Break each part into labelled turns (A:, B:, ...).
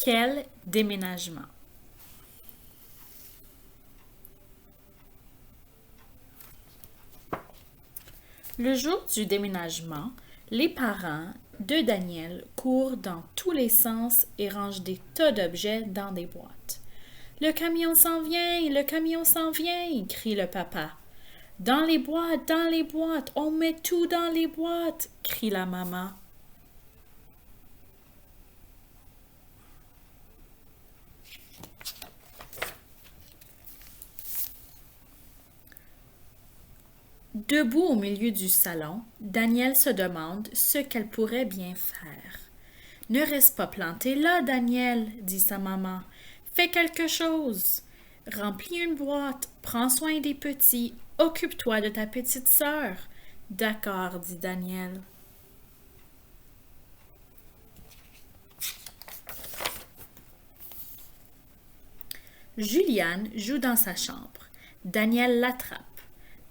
A: Quel déménagement! Le jour du déménagement, les parents de Daniel courent dans tous les sens et rangent des tas d'objets dans des boîtes. Le camion s'en vient, le camion s'en vient, crie le papa. Dans les boîtes, on met tout dans les boîtes, crie la maman. Debout au milieu du salon, Daniel se demande ce qu'elle pourrait bien faire. Ne reste pas planté là, Daniel, dit sa maman. Fais quelque chose. Remplis une boîte, prends soin des petits, occupe-toi de ta petite sœur. D'accord, dit Daniel. Juliane joue dans sa chambre. Daniel l'attrape.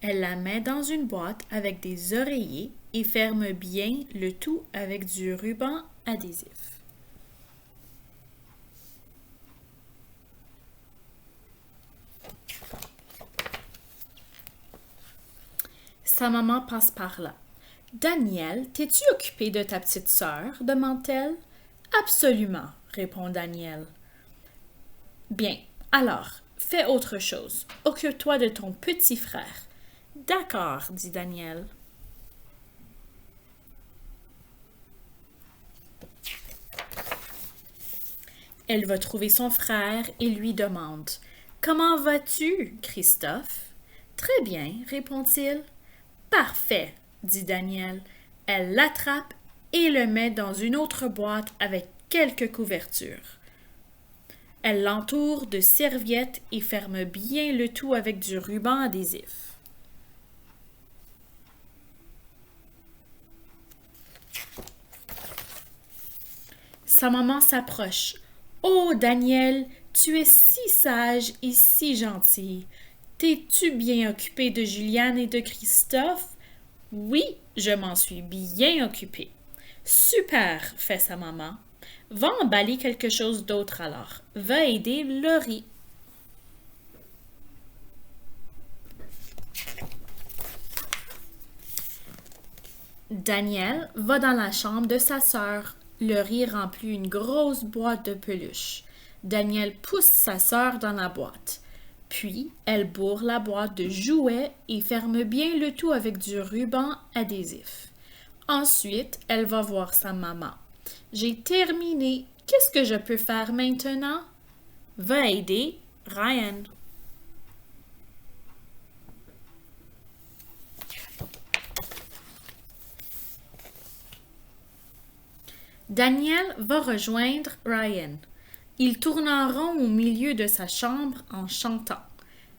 A: Elle la met dans une boîte avec des oreillers et ferme bien le tout avec du ruban adhésif. Sa maman passe par là. Daniel, t'es-tu occupé de ta petite sœur? Demande-t-elle. Absolument, répond Daniel. Bien, alors, fais autre chose. Occupe-toi de ton petit frère. D'accord, dit Daniel. Elle va trouver son frère et lui demande « Comment vas-tu, Christophe? »« Très bien, répond-il. »« Parfait, dit Daniel. Elle l'attrape et le met dans une autre boîte avec quelques couvertures. Elle l'entoure de serviettes et ferme bien le tout avec du ruban adhésif. Sa maman s'approche. « Oh, Daniel, tu es si sage et si gentil. T'es-tu bien occupé de Juliane et de Christophe? »« Oui, je m'en suis bien occupée. »« Super, fait sa maman. Va emballer quelque chose d'autre alors. Va aider Laurie. » Daniel va dans la chambre de sa sœur. Laurie remplit une grosse boîte de peluches. Daniel pousse sa sœur dans la boîte. Puis, elle bourre la boîte de jouets et ferme bien le tout avec du ruban adhésif. Ensuite, elle va voir sa maman. « J'ai terminé. Qu'est-ce que je peux faire maintenant? » « Va aider Ryan. » Daniel va rejoindre Ryan. Il tourne en rond au milieu de sa chambre en chantant.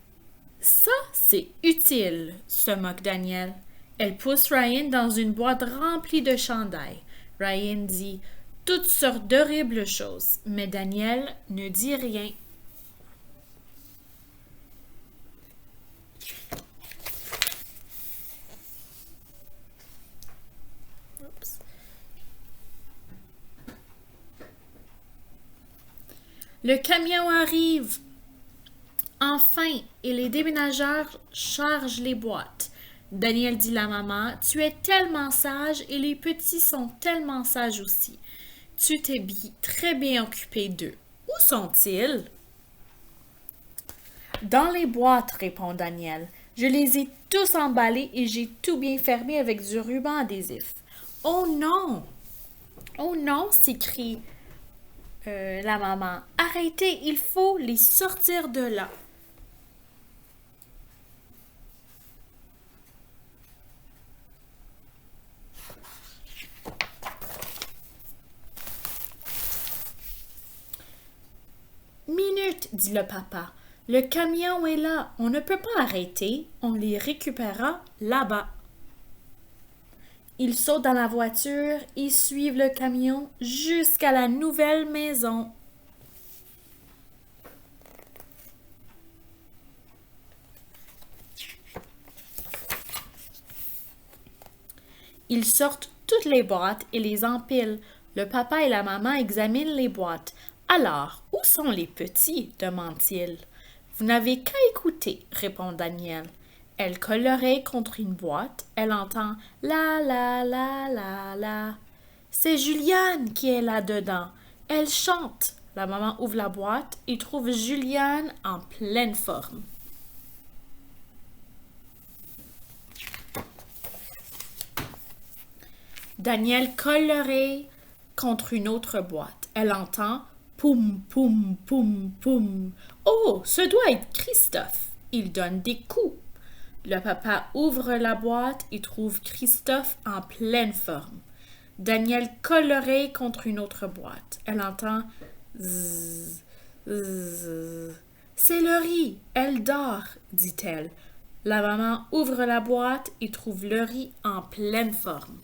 A: « Ça, c'est utile, » se moque Daniel. Elle pousse Ryan dans une boîte remplie de chandails. Ryan dit toutes sortes d'horribles choses, mais Daniel ne dit rien. Le camion arrive. Enfin, et les déménageurs chargent les boîtes. Daniel dit à la maman, « Tu es tellement sage et les petits sont tellement sages aussi. Tu t'es très bien occupé d'eux. Où sont-ils? » « Dans les boîtes, répond Daniel. Je les ai tous emballés et j'ai tout bien fermé avec du ruban adhésif. »« Oh non! Oh non! » s'écrie la maman. « Arrêtez, il faut les sortir de là. » Minute, dit le papa. Le camion est là. On ne peut pas arrêter. On les récupérera là-bas. Ils sautent dans la voiture et suivent le camion jusqu'à la nouvelle maison. Ils sortent toutes les boîtes et les empilent. Le papa et la maman examinent les boîtes. Alors, où sont les petits? Demande-t-il. Vous n'avez qu'à écouter, répond Daniel. Elle colle l'oreille contre une boîte. Elle entend la la la la la. C'est Juliane qui est là-dedans. Elle chante. La maman ouvre la boîte et trouve Juliane en pleine forme. Daniel colle l'oreille contre une autre boîte. Elle entend poum, poum, poum, poum. Oh, ce doit être Christophe. Il donne des coups. Le papa ouvre la boîte et trouve Christophe en pleine forme. Daniel colle l'oreille contre une autre boîte. Elle entend zzz, zzz. C'est Laurie, elle dort, dit-elle. La maman ouvre la boîte et trouve Laurie en pleine forme.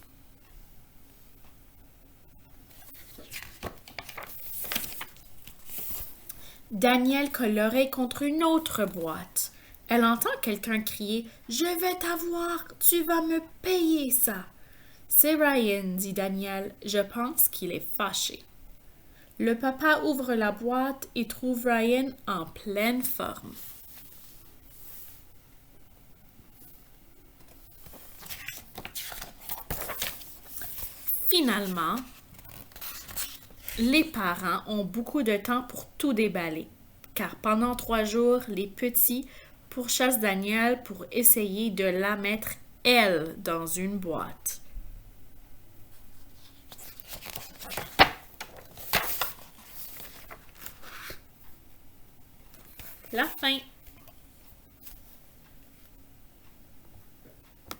A: Daniel colle l'oreille contre une autre boîte. Elle entend quelqu'un crier « Je vais t'avoir, tu vas me payer ça !» C'est Ryan, dit Daniel. Je pense qu'il est fâché. Le papa ouvre la boîte et trouve Ryan en pleine forme. Finalement, les parents ont beaucoup de temps pour tout déballer, car pendant 3 jours, les petits pourchassent Daniel pour essayer de la mettre, elle, dans une boîte. La fin.